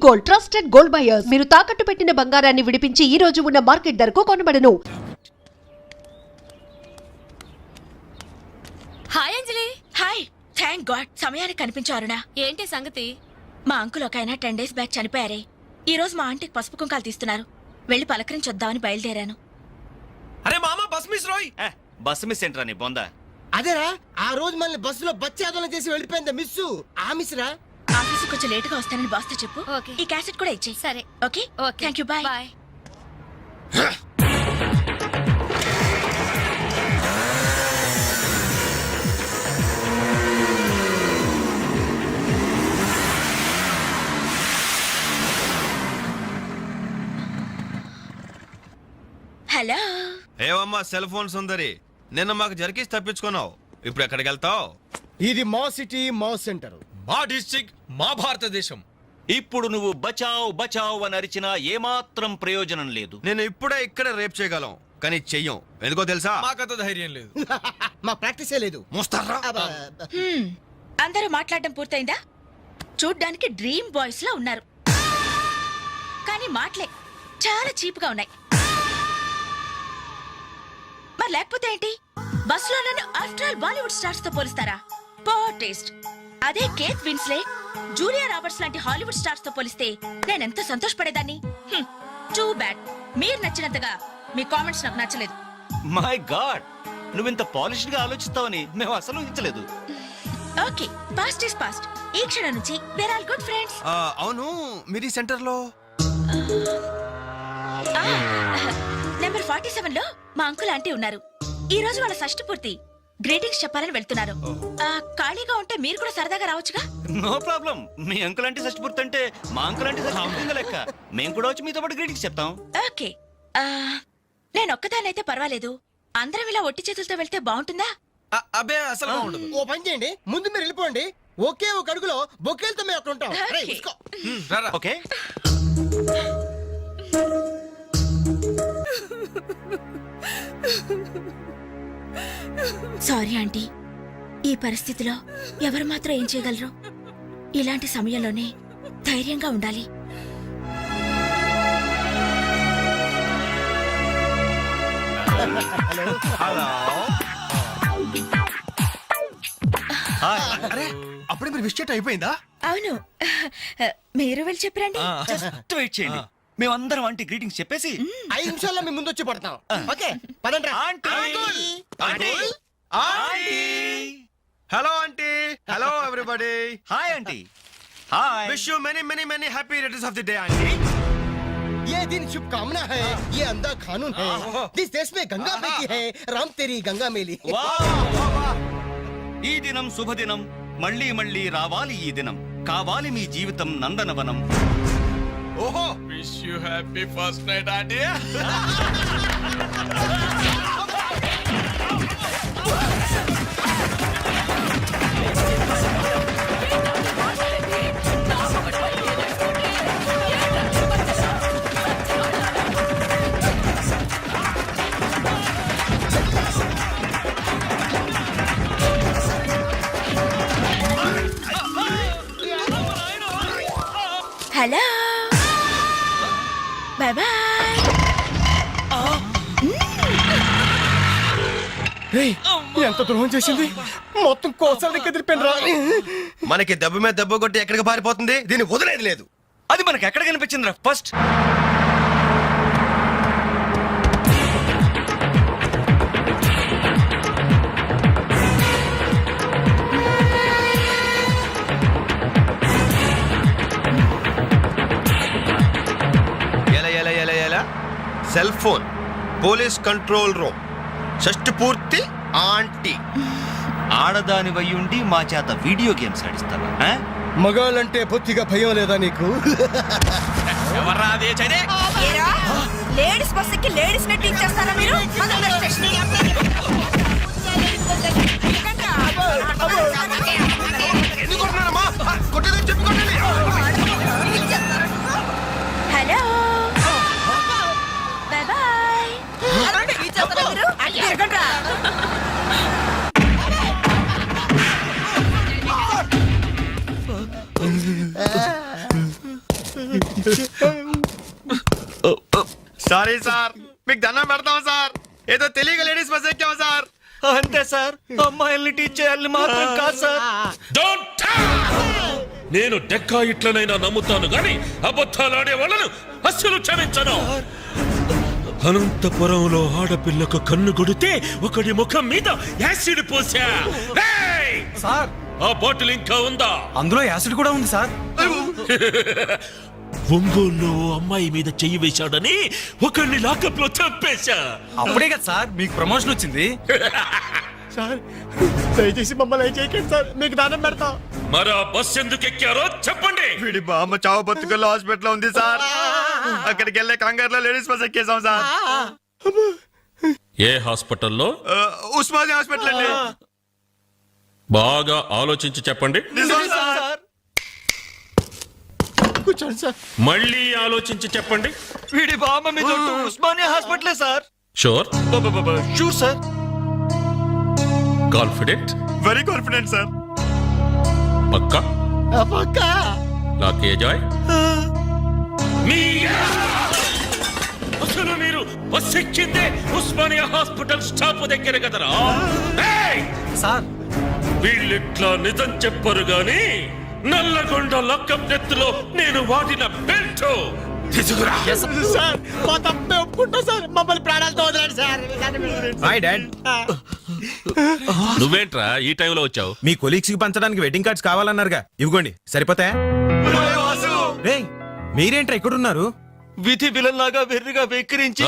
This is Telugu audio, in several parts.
Gold, trusted gold buyers. మీరు తాకట్టు పెట్టిన బంగారాన్ని విడిపించి ఈ రోజు ఉన్న మార్కెట్ ధరకు కొనబడను. హాయ్ అంజలి. హాయ్. థ్యాంక్ గాడ్ సమయానికి కనిపించారునా. ఏంటి సంగతి? మా అంకుల్ ఒక ఆయన 10 days బ్యాక్ చనిపోయారే. ఈ రోజు మా ఆంటీకి పసుపు కుంకాలు తీస్తున్నారు. వెళ్ళి పలకరించొద్దామని బయలుదేరాను. అరే మామ బస్ మిస్ రోయ్. బస్ మిస్ ఏంట్రా నీ బొందా? అదేరా ఆ రోజు మనల్ని బస్సులో బచ్చాదోళన చేసి వెళ్ళిపోయింది మిస్సు. ఆ మిస్ రా. ఆఫీస్ కొంచెం లేట్ గా వస్తానని బాస్ తో చెప్పు. ఓకే. ఈ క్యాసెట్ కూడా ఇచ్చేయి. సరే. Okay okay. Thank you. Bye. Bye. Hello. ఏవమ్మా సెల్ ఫోన్ సుందరి, నిన్న మాకు జరికేసి తప్పించుకున్నావు. ఇప్పుడు ఎక్కడికి వెళ్తావు? ఇది మా సిటీ మా సెంటర్. మా డిస్ట్రిక్ట్ మా భారతదేశం. ఇప్పుడు నువ్వు బచావ్ బచావ్ అని అరిచినా ఏమాత్రం ప్రయోజనం లేదు. నేను ఇప్పుడే ఇక్కడ రేప్ చేయగలం, కానీ చెయ్యం. ఎందుకో తెలుసా? మాకంత ధైర్యం లేదు. మా ప్రాక్టీసే లేదు. మోస్తారా? అందరూ మాట్లాడడం పూర్తయిందా? చూడ్డానికి డ్రీమ్ బాయ్స్ లా ఉన్నారు, కానీ మాటలే చాలా చీప్ గా ఉన్నాయి. మరి లేకపోతే ఏంటి? బస్ లో నన్ను ఆఫ్టర్ ఆల్ బాలీవుడ్ స్టార్స్ తో పోలిస్తారా? Poor taste. అదే కేత్ విన్స్లే, జూలియా రాబర్ట్స్ లాంటి హాలీవుడ్ స్టార్స్ తో పోలిస్తే నేనెంత సంతోషపడేదాన్ని. Too bad. మీరు నచ్చినంతగా మీ కామెంట్స్ నాకు నచ్చలేదు. మై గాడ్, నువ్వింత పాలిష్డ్ గా ఆలోచిస్తావని మేము అసలు ఊహించలేదు. Okay, past is past. ఈ క్షణం నుంచి వేర్ ఆల్ గుడ్ ఫ్రెండ్స్. అవును, మీరు ఈ సెంటర్ లో నెంబర్ 47 లో మా అంకుల్ ఆంటీ ఉన్నారు. ఈ రోజు వాళ్ళ షష్ఠి పూర్తి. గ్రీటింగ్స్ చెప్పాలని వెళ్తున్నారు. ఖాళీగా ఉంటే మీరు కూడా సరదాగా రావచ్చుగా. No problem. మీ అంకుల్ అంటే షష్టిపూర్తి అంటే మా అంకుల్ అంటే షష్టిపూర్తి లెక్క. మేము కూడా వచ్చి మీతో పాటు గ్రీటింగ్స్ చెప్తాం. ఓకే. నేను ఒక్కదానైతే పర్వాలేదు. అందరం ఇలా ఒట్టి చేతులతో వెళ్తే బాగుంటుందా? అబ్బే అసలు బాగుండదు. ఓ పని చేయండి, ముందు మీరు వెళ్ళిపోండి. ఒకే ఒక అడుగులో బొక్కేలతో మేము అక్కడ ఉంటాం. రేయ్, ఓకే. ఉస్కో. రారా. ఓకే. Sorry aunty. ఈ పరిస్థితిలో ఎవరు మాత్రం ఏం చేయగలరు? ఇలాంటి సమయంలోనే ధైర్యంగా ఉండాలి. హలో. అరే అప్పుడే మీరు విష్ అయిపోయిందా? అవును, మీరు వెళ్ళి చెప్పరండి. జస్ట్ వెయిట్ చేయండి. మేమందరం ఆంటీ గ్రీటింగ్స్ చెప్పేసి 5 నిమిషాల్లో మేము ముందు వచ్చి పడతాం. ఓకే పదండి. Aunty aunty aunty hello aunty. Hello everybody. Hi aunty. Hi. Wish you many many many happy returns of the day aunty. ये दिन शुभकामना है, ये अंधा कानून है. जिस देश में गंगा बहती है, राम तेरी गंगा मेली. ఈ దినం శుభదినం. మళ్ళీ మళ్ళీ రావాలి ఈ దినం. కావాలి మీ జీవితం నందనవనం. ఓహో, wish you happy first night aunty. Hello, bye bye. ఎంత ద్రోహం చేసింది. మొత్తం కోసాలకి ఎదిరిపోయినరా. మనకి దెబ్బ మీద దెబ్బ కొట్టి ఎక్కడికి పారిపోతుంది, దీన్ని వదిలేదు లేదు. అది మనకు ఎక్కడ కనిపించిందిరా ఫస్ట్? ఎలా ఎలా ఎలా ఎలా cell phone, police control room, షష్టి పూర్తి ఆంటీ. ఆడదాని వయ్యుండి మా చేత వీడియో గేమ్స్ ఆడిస్తావా? మగాళ్ళంటే బొత్తిగా భయం లేదా నీకు? ఎవర్రా అదే చైనే? లేడీస్ బస్ ఎక్కి లేడీస్ నెట్ ఇచ్చేస్తారా మీరు? ఎందుకు కొడుతున్నారమ్మా? కొట్టేదని చెప్పి కొట్టండి. Hello, bye bye. Sorry sir, మీకు దండం పెడతాం సార్. ఏదో తెలియక లేడీస్ బస్ ఎక్కాం సార్. అంతే సార్, అమ్మాయిల్ని టీచ్ చేయాలని మాత్రం కాదు సార్. Don't talk! నేను డెక్కా ఇట్లనైనా నమ్ముతాను గాని అబద్ధాలాడే వాళ్ళను అస్సలు క్షమించను. అనంతపురంలో ఆడపిల్లకు కన్ను కొడితే ఒకడి ముఖం మీద యాసిడ్ పోసా. ఏయ్! సార్ ఆ బాటిల్ ఇంకా ఉందా? అందులో యాసిడ్ కూడా ఉంది సార్. ఒంగోలులో అమ్మాయి మీద చెయ్యి వేశాడని ఒకడిని లాకప్ లో చంపేశా. అప్పుడే కదా సార్ మీకు ప్రమోషన్ వచ్చింది. సార్ దయచేసి మమ్మల్ని ఏం చేయకండి సార్, మీకు దానం పెడతాం. మరి ఆ బస్ ఎందుకు ఎక్కారో చెప్పండి. వీడి బామ్మ చావు బతుకల్లో హాస్పిటల్ ఉంది సార్. అక్కడికి వెళ్ళే కంగారులో లేడీస్ బస్ ఎక్కేసాం సార్. ఏ హాస్పిటల్లో? ఉస్మానియా హాస్పిటల్ అండి. బాగా ఆలోచించి చెప్పండి. నిజం సార్. కూర్చోండి సార్. మళ్ళీ ఆలోచించి చెప్పండి. వీడి బామ్మ మీద ఒట్టు ఉస్మానియా హాస్పిటలే sir. Sure? Sure sir. Confident? Very confident sir. పక్కా? పక్కా. నాకే జాయ్. అసలు మీరు బస్ ఎక్కిందే ఉస్మానియా హాస్పిటల్ స్టాప్ దగ్గర కదరా? ఏయ్! సార్ వీళ్ళిట్లా నిజం చెప్పరు గాని నల్లగొండ లక్కం నెత్తులో నేను వాడిన బెల్ట్ తీసుకురా. సార్ మా తప్పే ఒప్పుకుంటా సార్, మమ్మల్ని ప్రాణాలతో వదలండి సార్. Hi dad. నువ్వేంట్రా ఈ టైంలో వచ్చావు? మీ కొలీగ్స్ కి పంచడానికి వెడ్డింగ్ కార్డ్స్ కావాలన్నారుగా, ఇవ్వండి సరిపోతాయా? రేయ్ మీరేంట్రా ఇక్కడున్నారు? విధి విలన్ లాగా వెర్రిగా వెక్కిరించి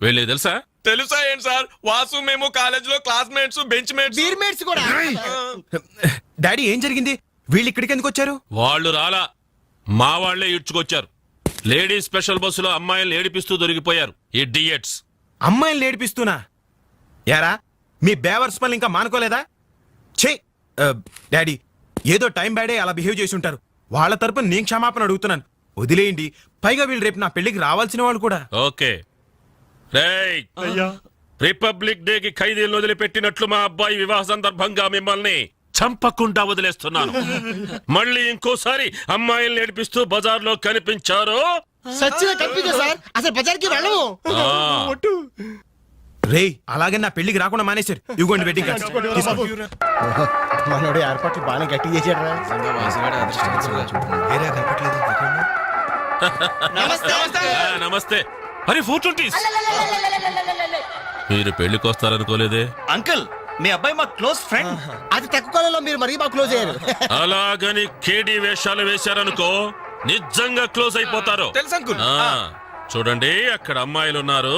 వెళ్ళి తెలుసా? తెలుసా ఏంటి సార్, వాసు మేము కాలేజ్ లో క్లాస్మేట్స్ బెంచ్ మేట్స్. బీర్మేట్స్ కూడా. డాడీ ఏం జరిగింది? వీళ్ళు ఇక్కడికి ఎందుకు వచ్చారు? వాళ్ళు రాలా, మా వాళ్లే ఇడ్చుకొచ్చారు. లేడీస్ స్పెషల్ బస్సులో అమ్మాయిలు ఏడిపిస్తూ దొరికిపోయారు ఈ డియట్స్. అమ్మాయిల్ని ఏడిపిస్తున్నా? యారా మీ బేవర్స్ పనులు ఇంకా మానుకోలేదా? ఛే డాడీ, ఏదో టైం బ్యాడే అలా బిహేవ్ చేసి ఉంటారు. వాళ్ళ తరపున నేను క్షమాపణ అడుగుతున్నాను, వదిలేయండి. పైగా వీళ్ళు రేపు నా పెళ్లికి రావాల్సిన వాళ్ళు కూడా. ఓకే రేయ్, రిపబ్లిక్ డే కి ఖైదీలను వదిలిపెట్టినట్లు మా అబ్బాయి వివాహ సందర్భంగా మిమ్మల్ని చంపకుండా వదిలేస్తున్నాను. మళ్ళీ ఇంకోసారి అమ్మాయిల్ని ఏడిపిస్తూ బజార్లో కనిపించారు సచ్చిగా కనిపించా సార్, అసలు బజార్కి వెళ్ళము. రేయ్ అలాగే నా పెళ్లికి రాకుండా మానేశారు. ఇవ్వండి వెడ్డింగ్ కార్డ్స్. మనోడు ఏర్పాట్లు బాగానే గట్టి చేశాడు రా. నమస్తే. అరే 420s. మీరు పెళ్లికి వస్తారనుకోలేదే. అంకుల్, మీ అబ్బాయి మా క్లోజ్ ఫ్రెండ్. అది తక్కువ కాలంలో మీరు మరీ బాగా క్లోజ్ అయ్యారు. అలాగని కేడీ వేషాలు వేశారనుకో నిజంగా క్లోజ్ అయిపోతారు. తెలుసు అంకుల్. చూడండి అక్కడ అమ్మాయిలు ఉన్నారు.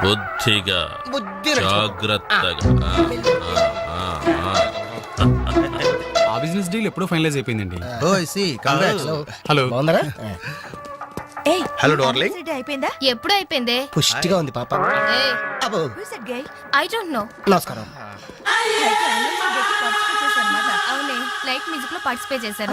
బుద్ధిగా జాగ్రత్తగా. ఆ బిజినెస్ డీల్ ఎప్పుడో ఫైనలైజ్ అయిపోయిందండి. హలో బాగుందరా? ఏయ్, హలో డార్లింగ్. అయిపోయిందా? ఎప్పుడు అయిపోయిందే? పుష్టిగా ఉంది పాప. అబ్బో ఐ డోంట్ నో. నమస్కారం. అవునే, లైట్ మ్యూజిక్ లో పార్టిసిపేట్ చేశారు.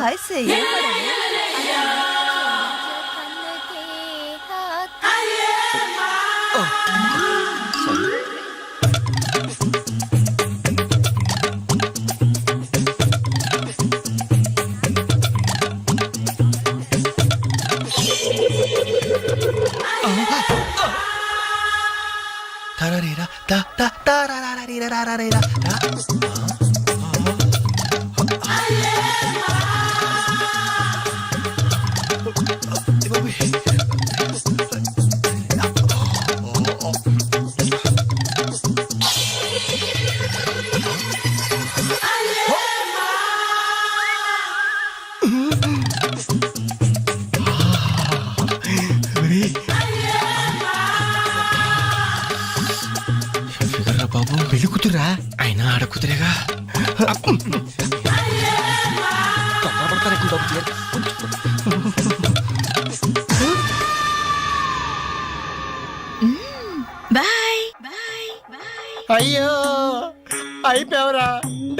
బాబు పెళ్లి కూతురా? అయినా ఆడ కూతురేగా. బాయ్. అయ్యో అయిపోయావరా.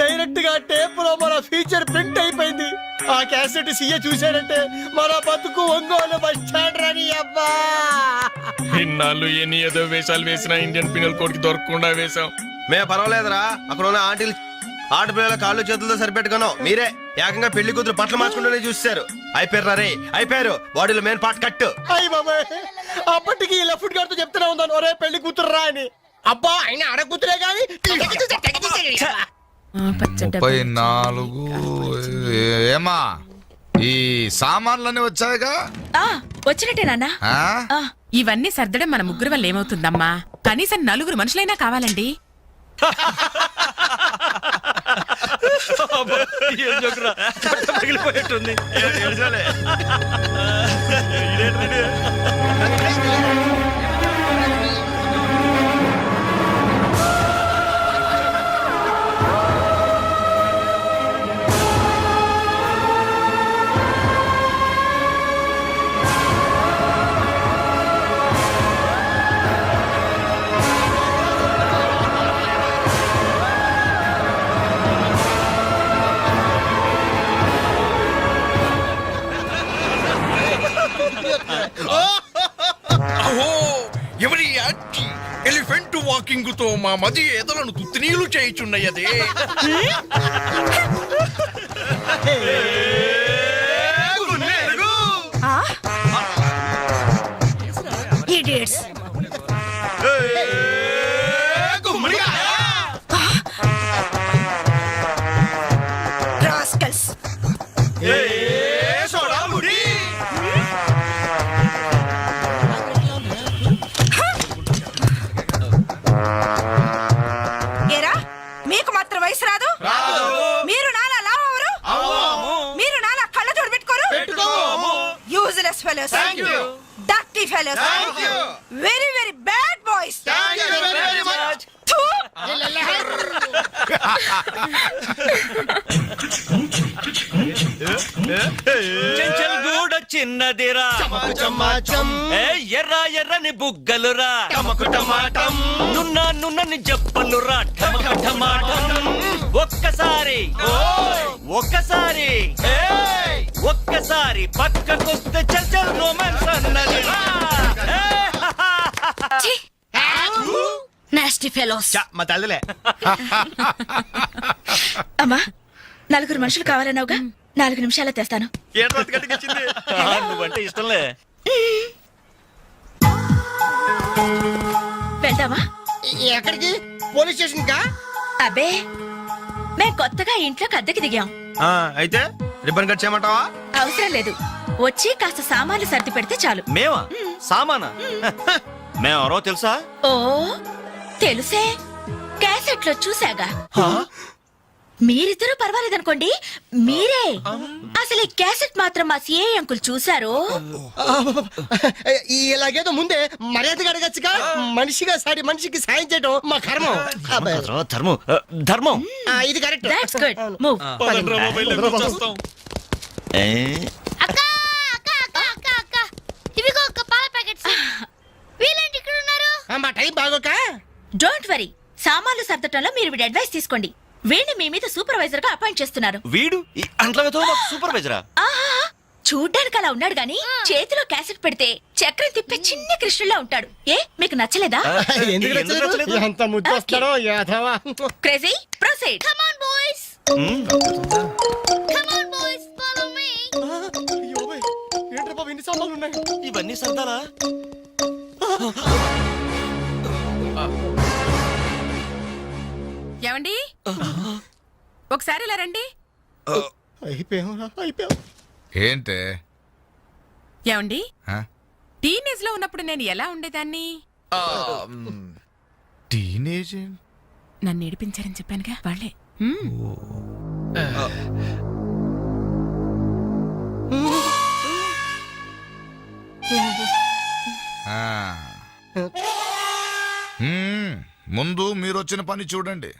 డైరెక్ట్ గా టేప్ లో మన ఫీచర్ ప్రింట్ అయిపోయింది. ఆ క్యాసెట్ సీఏ చూశాడంటే మన బతుకు ఒంగోలు బస్ స్టాండ్ రాని. అబ్బా ఇన్నాళ్ళు ఎన్ని ఏదో వేషాలు వేసినా ఇండియన్ పీనల్ కోడ్ కి దొరకకుండా వేసాం. మే పర్వాలేదురా, అక్కడ ఉన్న ఆంటీలు ఆడపిల్లల కాళ్ళు చేతులతో సరిపెట్టుకున్నాం మీరే ఏకంగా పెళ్లి కూతురు బట్టలు మార్చుకుంటూనే చూస్తారు అయిపోయారు రే అయిపోయారు బాడీలో మెయిన్ పార్ట్ కట్టు. అయ్యి బాబాయ్ అప్పటికి ఇలా ఫుడ్ గారితో చెప్తూనే ఉన్నాను ఒరే పెళ్లి కూతురు రా అని. అబ్బా ఆయన ఆడ కూతురే కానీ 34 ఏమా ఈ సామాన్లన్నీ వచ్చాయిగా? వచ్చినట్టే నాన్న. ఇవన్నీ సర్దడం మన ముగ్గురు వల్ల ఏమవుతుందమ్మా? కనీసం 4 మనుషులైనా కావాలండి. పగిలిపోయేట్టుంది. అహో ఎవరి యాక్టి ఎలిఫెంట్ వాకింగ్ తో మా మది ఎదలను తుత్తినీలు చేయుచున్నయదే. ఇడియట్స్. రాస్కల్స్. ఏరా మీకు మాత్రం వయసు రాదు? మీరు నాలా లావరు? మీరు నాలా కళ్ళ జోడు పెట్టుకోరు? Useless fellows, dirty fellows, very very bad boys. Chenchal గూడ చిన్నదిరా ఎర్ర ఎర్రని బుగ్గలురా నున్నని చెప్పలురా ఒక్కసారి ఒక్కసారి ఒక్కసారి పక్కకొస్తే చల్ రొమాన్స్ అన్నదిరా. Nasty fellows. మా తల్లిలే. అమ్మా 4 మనుషులు కావాలన్నావుగా, 4 నిమిషాల్లో తెస్తాను. నువ్వంటే ఇష్టంలే. వెళ్దామా? ఎక్కడికి? పోలీస్ స్టేషన్ కా? అబ్బే మేం కొత్తగా ఇంట్లోకి అద్దెకి దిగాం. అయితే రిబ్బన్ కట్ చేయమంటావా? అవసరం లేదు, వచ్చి కాస్త సామాన్లు సర్ది పెడితే చాలు. మేమా? సామానా? మేమెవరో తెలుసా? ఓ తెలుసే, క్యాసెట్లో చూసాగా. మీరిద్దరూ పర్వాలేదనుకోండి, మీరే అసలు ఈ క్యాసెట్ మాత్రం మా సిఐ అంకుల్ చూసారు. ఇలాగేదో ముందే మర్యాదగా అడగచ్చుగా. మనిషిగా సాడి మనిషికి సాయం చేయడం మా కర్మం. ధర్మం ధర్మం. ఇది కరెక్ట్. That's good. మూవ్. మా టైం బాగోక. డోంట్ వరీ, సామాన్లు సర్దటంలో మీరు వీడి అడ్వైస్ తీసుకోండి. వీడిని మీ మీద సూపర్వైజర్ గా అపాయింట్ చేస్తున్నారు. వీడు అంట్లతో సూపర్వైజరా? ఆహా, చూడ్డానికి అలా ఉన్నాడు గాని చేతిలో క్యాసెట్ పెడితే చక్రం తిప్పే చిన్న కృష్ణులా ఉంటాడు. ఏ మీకు నచ్చలేదా? ఎందుకు నచ్చలేదు? ఎంత ముద్దు వస్తాడో యాదవా. Crazy proceed. Come on boys, come on boys, follow me. ఏంట్రా బాబు ఇన్ని సామాన్లు ఉన్నాయి? ఇవన్నీ సర్దాలా? ఏమండి ఒకసారి ఇలా రండి. అయిపోయాం. ఏంటే ఏమండి టీనేజ్ లో ఉన్నప్పుడు నేను ఎలా ఉండేదాన్ని? టీనేజ్ నన్ను ఏడిపించారని చెప్పానుగా వాళ్ళే. ముందు మీరు వచ్చిన పని చూడండి,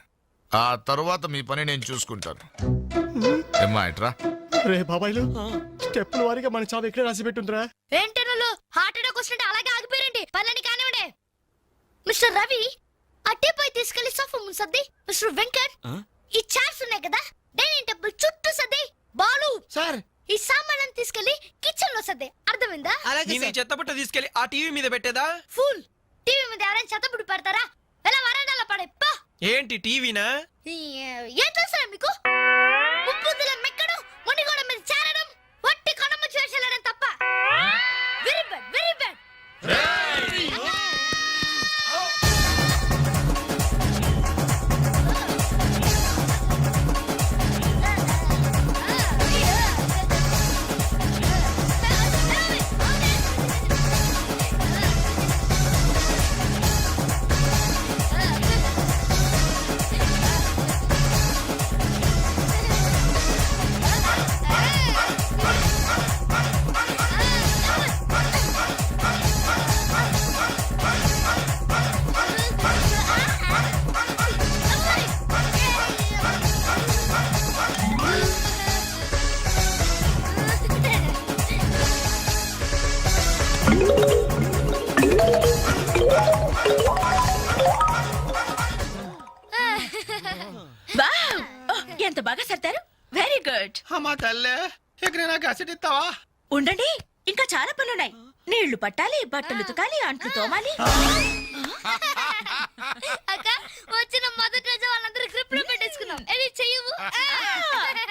ఆ తర్వాత మీ పని నేను చూసుకుంటాను. ఏమ్మా ఇట్రా. రే బాబాయ్లు, స్టెప్పుల వారిగా మన చావు ఎక్కడ రాసి పెట్టుందిరా? ఏంటనలు హార్ట్ అటాక్ వస్తుంటే అలాగే ఆగిపోయారండి. పనులని కానివ్వండి. మిస్టర్ రవి అట్టేపోయి తీసుకెళ్లి సోఫా ముందు సర్ది. మిస్టర్ వెంకట్ ఈ చైర్స్ ఉన్నాయి కదా డైనింగ్ టేబుల్ చుట్టూ సర్ది. బాలు సార్ ఈ సామాన్లను తీసుకెళ్లి కిచెన్ లో సర్ది. అర్థమైందా? చెత్తబుట్ట తీసుకెళ్లి ఆ టీవీ మీద పెట్టేదా? ఫుల్ టీవీ మీద ఎవరైనా చెత్తబుడ్డి పెడతారా? ఎలా వరండాలో పడే. ఏంటి టీవీనా? ఏం తెలుసా మీకు? ముప్పుద్దుల మెక్కడం, మునిగోడ మీద చేరడం, వట్టి కణమ్మ చేసేయడం తప్ప. Very bad, very bad. Wow! Oh, ఎంత బాగా సర్దారు. Very good. అమ్మా తల్లే, ఇక్కడ నాకు అసెట్ ఇస్తావా? ఉండండి, ఇంకా చాలా పనులున్నాయి. నీళ్లు పట్టాలి, బట్టలు ఉతకాలి, అంట్లు తోమాలి. అక్క వచ్చిన మొదటి రోజు